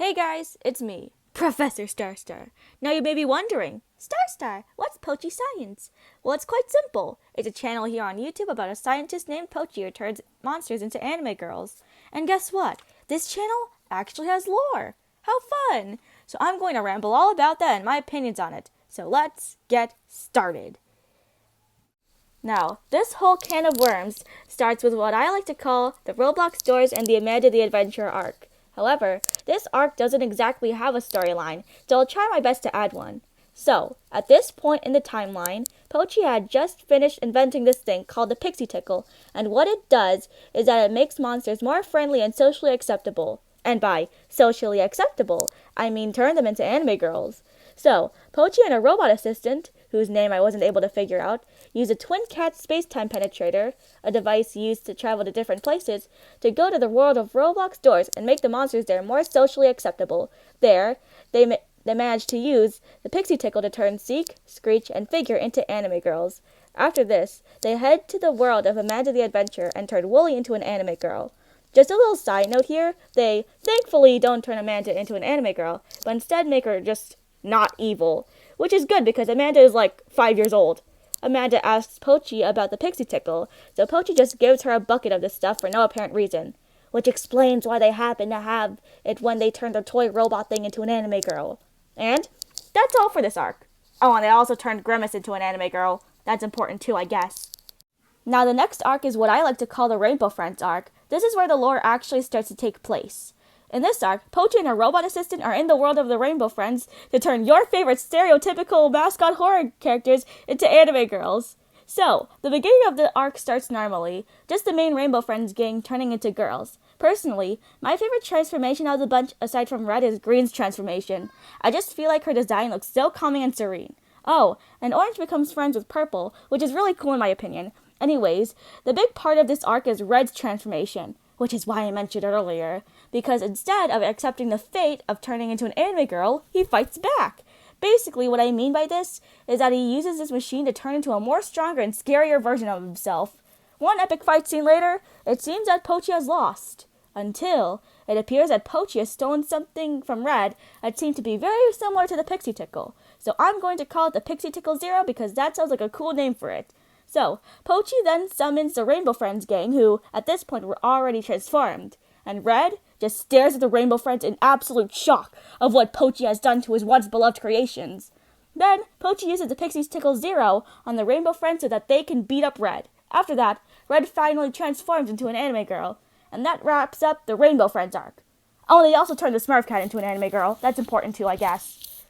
Hey guys, it's me, Professor STARSTAR. Now you may be wondering, STARSTAR, what's Pochi Science? Well, it's quite simple. It's a channel here on YouTube about a scientist named Pochi who turns monsters into anime girls. And guess what? This channel actually has lore. How fun! So I'm going to ramble all about that and my opinions on it. So let's get started. Now, this whole can of worms starts with what I like to call the Roblox Doors and the Amanda the Adventurer arc. However, this arc doesn't exactly have a storyline, so I'll try my best to add one. So, at this point in the timeline, Pochi had just finished inventing this thing called the Pixie Tickle, and what it does is that it makes monsters more friendly and socially acceptable. And by socially acceptable, I mean turn them into anime girls. So, Pochi and a robot assistant, whose name I wasn't able to figure out, use a twin cat space-time penetrator, a device used to travel to different places, to go to the world of Roblox Doors and make the monsters there more socially acceptable. There, they managed to use the Pixie Tickle to turn Seek, Screech, and Figure into anime girls. After this, they head to the world of Amanda the Adventurer and turn Wooly into an anime girl. Just a little side note here, they thankfully don't turn Amanda into an anime girl, but instead make her just not evil, which is good because Amanda is like 5 years old. Amanda asks Pochi about the Pixie Tickle, so Pochi just gives her a bucket of this stuff for no apparent reason, which explains why they happen to have it when they turn their toy robot thing into an anime girl. And that's all for this arc. Oh, and they also turned Grimace into an anime girl. That's important too, I guess. Now the next arc is what I like to call the Rainbow Friends arc. This is where the lore actually starts to take place. In this arc, Pochi and her robot assistant are in the world of the Rainbow Friends to turn your favorite stereotypical mascot horror characters into anime girls. So, the beginning of the arc starts normally, just the main Rainbow Friends gang turning into girls. Personally, my favorite transformation of the bunch aside from Red is Green's transformation. I just feel like her design looks so calming and serene. Oh, and Orange becomes friends with Purple, which is really cool in my opinion. Anyways, the big part of this arc is Red's transformation, which is why I mentioned earlier, because instead of accepting the fate of turning into an anime girl, he fights back. Basically, what I mean by this is that he uses this machine to turn into a more stronger and scarier version of himself. One epic fight scene later, it seems that Pochi has lost, until it appears that Pochi has stolen something from Red that seemed to be very similar to the Pixie Tickle. So I'm going to call it the Pixie Tickle Zero because that sounds like a cool name for it. So, Pochi then summons the Rainbow Friends gang, who, at this point, were already transformed. And Red just stares at the Rainbow Friends in absolute shock of what Pochi has done to his once-beloved creations. Then, Pochi uses the Pixie Tickle Zero on the Rainbow Friends so that they can beat up Red. After that, Red finally transforms into an anime girl. And that wraps up the Rainbow Friends arc. Oh, they also turned the Smurf Cat into an anime girl. That's important too, I guess.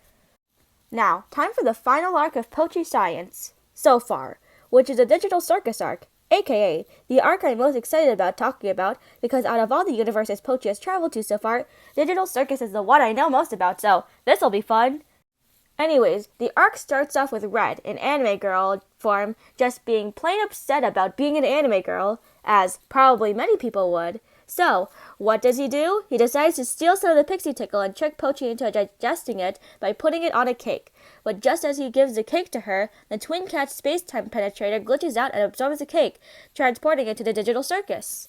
Now, time for the final arc of Pochi Science. So far, which is a Digital Circus arc, aka the arc I'm most excited about talking about because out of all the universes Pochi has traveled to so far, Digital Circus is the one I know most about, so this'll be fun. Anyways, the arc starts off with Red, in anime girl form, just being plain upset about being an anime girl, as probably many people would. So, what does he do? He decides to steal some of the Pixie Tickle and trick Pochi into digesting it by putting it on a cake. But just as he gives the cake to her, the Twin Cat space-time penetrator glitches out and absorbs the cake, transporting it to the Digital Circus.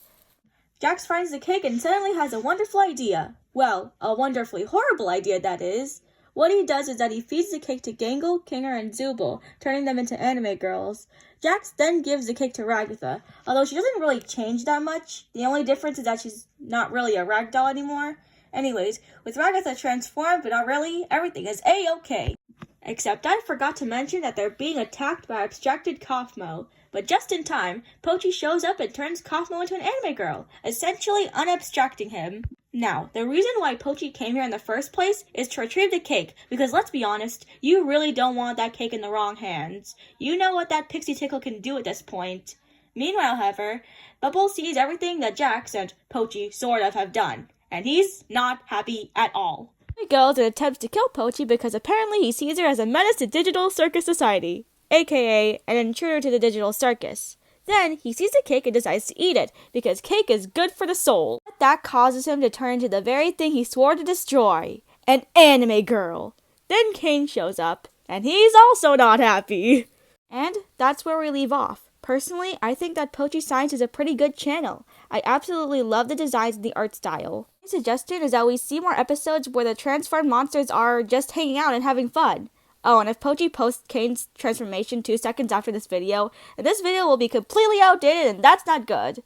Jax finds the cake and suddenly has a wonderful idea. Well, a wonderfully horrible idea, that is. What he does is that he feeds the cake to Gangle, Kinger, and Zubul, turning them into anime girls. Jax then gives the cake to Ragatha, although she doesn't really change that much. The only difference is that she's not really a ragdoll anymore. Anyways, with Ragatha transformed, but not really, everything is A-okay. Except I forgot to mention that they're being attacked by abstracted Kaufmo. But just in time, Pochi shows up and turns Kaufmo into an anime girl, essentially unabstracting him. Now, the reason why Pochi came here in the first place is to retrieve the cake, because let's be honest, you really don't want that cake in the wrong hands. You know what that Pixie Tickle can do at this point. Meanwhile, however, Bubble sees everything that Jax and Pochi sort of have done, and he's not happy at all. He goes and attempts to kill Pochi because apparently he sees her as a menace to Digital Circus Society, aka an intruder to the Digital Circus. Then, he sees the cake and decides to eat it, because cake is good for the soul. That causes him to turn into the very thing he swore to destroy, an anime girl. Then Kane shows up, and he's also not happy. And that's where we leave off. Personally, I think that Pochi Science is a pretty good channel. I absolutely love the designs and the art style. My suggestion is that we see more episodes where the transformed monsters are just hanging out and having fun. Oh, and if Pochi posts Kane's transformation 2 seconds after this video, then this video will be completely outdated and that's not good.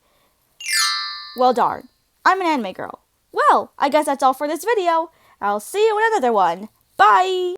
Well darn. I'm an anime girl. Well, I guess that's all for this video. I'll see you in another one. Bye!